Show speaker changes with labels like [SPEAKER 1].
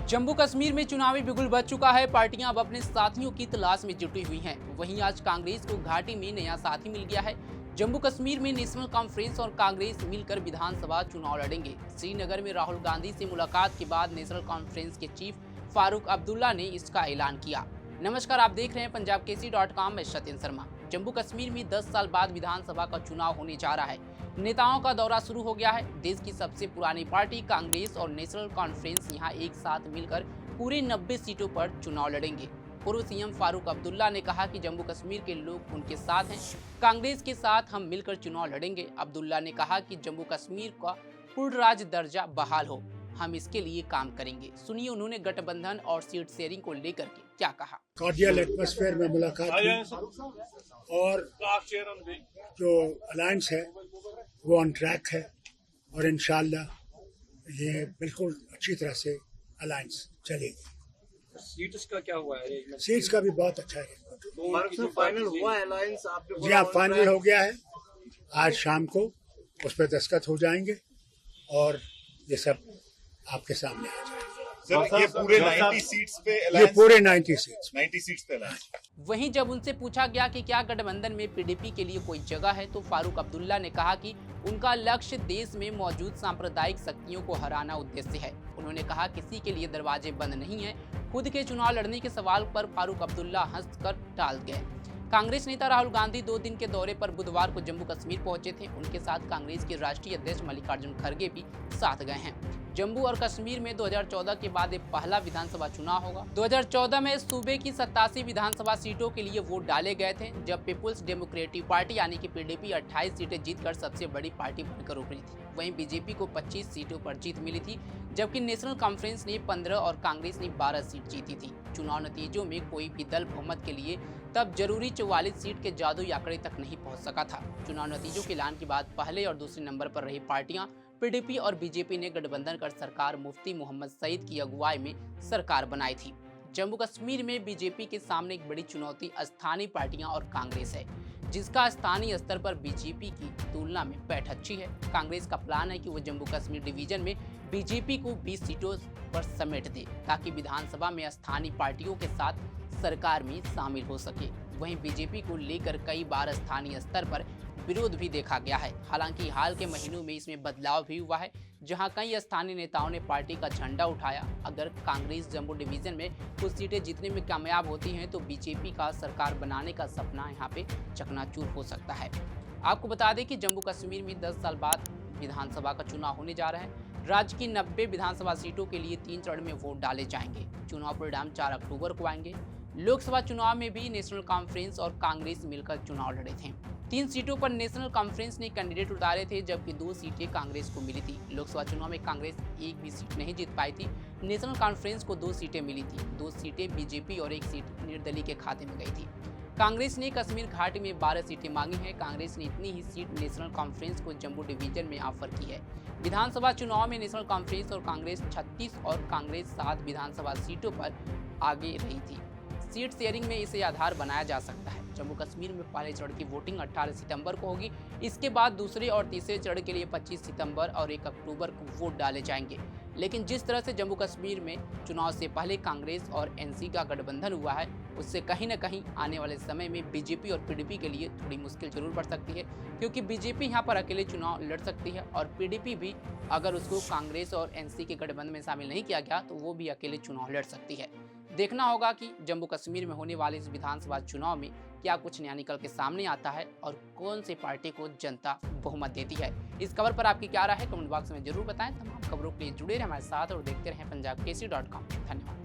[SPEAKER 1] जम्मू कश्मीर में चुनावी बिगुल बज चुका है। पार्टियां अब अपने साथियों की तलाश में जुटी हुई हैं। वहीं आज कांग्रेस को घाटी में नया साथी मिल गया है। जम्मू कश्मीर में नेशनल कॉन्फ्रेंस और कांग्रेस मिलकर विधानसभा चुनाव लड़ेंगे। श्रीनगर में राहुल गांधी से मुलाकात के बाद नेशनल कॉन्फ्रेंस के चीफ फारूक अब्दुल्ला ने इसका ऐलान किया। नमस्कार, आप देख रहे हैं पंजाबकेसरी.com में सत्येंद्र शर्मा। जम्मू कश्मीर में 10 साल बाद विधानसभा का चुनाव होने जा रहा है। नेताओं का दौरा शुरू हो गया है। देश की सबसे पुरानी पार्टी कांग्रेस और नेशनल कॉन्फ्रेंस यहां एक साथ मिलकर पूरे 90 सीटों पर चुनाव लड़ेंगे। पूर्व सीएम फारूक अब्दुल्ला ने कहा कि जम्मू कश्मीर के लोग उनके साथ हैं। कांग्रेस के साथ हम मिलकर चुनाव लड़ेंगे। अब्दुल्ला ने कहा कि जम्मू कश्मीर का पूर्ण राज्य दर्जा बहाल हो, हम इसके लिए काम करेंगे। सुनिए उन्होंने गठबंधन और सीट शेयरिंग को लेकर के क्या कहा।
[SPEAKER 2] कार्डियल एटमॉस्फेयर में मुलाकात हुई और जो अलायंस है वो ऑन ट्रैक है और इंशाल्लाह ये बिल्कुल अच्छी तरह से अलायंस चलेगी।
[SPEAKER 3] सीट्स का क्या हुआ है?
[SPEAKER 2] सीट्स का भी बहुत अच्छा है।
[SPEAKER 3] तो फाइनल हुआ है अलायंस? आपने
[SPEAKER 2] जी हाँ, फाइनल हो गया है। आज शाम को उस पर दस्तखत हो जाएंगे और ये सब आपके सामने आ जाएगा।
[SPEAKER 4] सर, ये पूरे 90 सीट्स पे
[SPEAKER 2] ये पूरे 90
[SPEAKER 4] सीट्स पे अलायंस।
[SPEAKER 1] वहीं जब उनसे पूछा गया कि क्या गठबंधन में पीडीपी के लिए कोई जगह है, तो फारूक अब्दुल्ला ने कहा कि उनका लक्ष्य देश में मौजूद सांप्रदायिक शक्तियों को हराना उद्देश्य है। उन्होंने कहा किसी के लिए दरवाजे बंद नहीं है। खुद के चुनाव लड़ने के सवाल पर फारूक अब्दुल्ला हंसकर टाल गए। कांग्रेस नेता राहुल गांधी 2 दिन के दौरे पर बुधवार को जम्मू कश्मीर पहुंचे थे। उनके साथ कांग्रेस के राष्ट्रीय अध्यक्ष मल्लिकार्जुन खड़गे भी साथ गए हैं। जम्मू और कश्मीर में 2014 के बाद एक पहला विधानसभा चुनाव होगा। 2014 में सूबे की 87 विधानसभा सीटों के लिए वोट डाले गए थे, जब पीपुल्स डेमोक्रेटिक पार्टी यानी कि पीडीपी 28 सीटें जीतकर सबसे बड़ी पार्टी बनकर उभरी थी। वहीं बीजेपी को 25 सीटों पर जीत मिली थी, जबकि नेशनल कॉन्फ्रेंस ने 15 और कांग्रेस ने 12 सीट जीती थी। चुनाव नतीजों में कोई भी दल बहुमत के लिए तब जरूरी 44 सीट के जादुई आंकड़े तक नहीं पहुंच सका था। चुनाव नतीजों के ऐलान के बाद पहले और दूसरे नंबर पर रही पार्टियां पीडीपी और बीजेपी ने गठबंधन कर सरकार मुफ्ती मोहम्मद सईद की अगुवाई में सरकार बनाई थी। जम्मू कश्मीर में बीजेपी के सामने एक बड़ी चुनौती स्थानीय पार्टियां और कांग्रेस है, जिसका स्थानीय स्तर पर बीजेपी की तुलना में पैठ अच्छी है। कांग्रेस का प्लान है कि वो जम्मू कश्मीर डिवीजन में बीजेपी को 20 सीटों पर समेट दे, ताकि विधानसभा में स्थानीय पार्टियों के साथ सरकार में शामिल हो सके। वहीं बीजेपी को लेकर कई बार स्थानीय स्तर पर विरोध भी देखा गया है। हालांकि हाल के महीनों में इसमें बदलाव भी हुआ है, जहां कई स्थानीय नेताओं ने पार्टी का झंडा उठाया। अगर कांग्रेस जम्मू डिवीजन में कुछ सीटें जीतने में कामयाब होती हैं, तो बीजेपी का सरकार बनाने का सपना यहां पे चकनाचूर हो सकता है। आपको बता दें कि जम्मू कश्मीर में 10 साल बाद विधानसभा का चुनाव होने जा रहा है। राज्य की 90 विधानसभा सीटों के लिए 3 चरण में वोट डाले जाएंगे। चुनाव परिणाम 4 अक्टूबर को आएंगे। लोकसभा चुनाव में भी नेशनल कॉन्फ्रेंस और कांग्रेस मिलकर चुनाव लड़े थे। 3 सीटों पर नेशनल कॉन्फ्रेंस ने कैंडिडेट उतारे थे, जबकि 2 सीटें कांग्रेस को मिली थी। लोकसभा चुनाव में कांग्रेस एक भी सीट नहीं जीत पाई थी। नेशनल कॉन्फ्रेंस को 2 सीटें मिली थी। 2 सीटें बीजेपी और 1 सीट निर्दलीय के खाते में गई थी। कांग्रेस ने कश्मीर घाटी में 12 सीटें मांगी हैं। कांग्रेस ने इतनी ही सीट नेशनल कॉन्फ्रेंस को जम्मू डिवीजन में ऑफर की है। विधानसभा चुनाव में नेशनल कॉन्फ्रेंस और कांग्रेस 36 और कांग्रेस 7 विधानसभा सीटों पर आगे रही थी। सीट शेयरिंग में इसे आधार बनाया जा सकता है। जम्मू कश्मीर में पहले चरण की वोटिंग 18 सितंबर को होगी। इसके बाद दूसरे और तीसरे चरण के लिए 25 सितंबर और 1 अक्टूबर को वोट डाले जाएंगे। लेकिन जिस तरह से जम्मू कश्मीर में चुनाव से पहले कांग्रेस और एनसी का गठबंधन हुआ है, उससे कहीं न कहीं आने वाले समय में बीजेपी और पीडीपी के लिए थोड़ी मुश्किल जरूर पड़ सकती है, क्योंकि बीजेपी यहाँ पर अकेले चुनाव लड़ सकती है और पीडीपी भी, अगर उसको कांग्रेस और एनसी के गठबंधन में शामिल नहीं किया गया, तो वो भी अकेले चुनाव लड़ सकती है। देखना होगा कि जम्मू कश्मीर में होने वाले इस विधानसभा चुनाव में क्या कुछ नया निकल के सामने आता है और कौन सी पार्टी को जनता बहुमत देती है। इस खबर पर आपकी क्या राय है, कमेंट बॉक्स में जरूर बताएं। तमाम खबरों के लिए जुड़े रहें हमारे साथ और देखते रहें पंजाबकेसरी.com। धन्यवाद।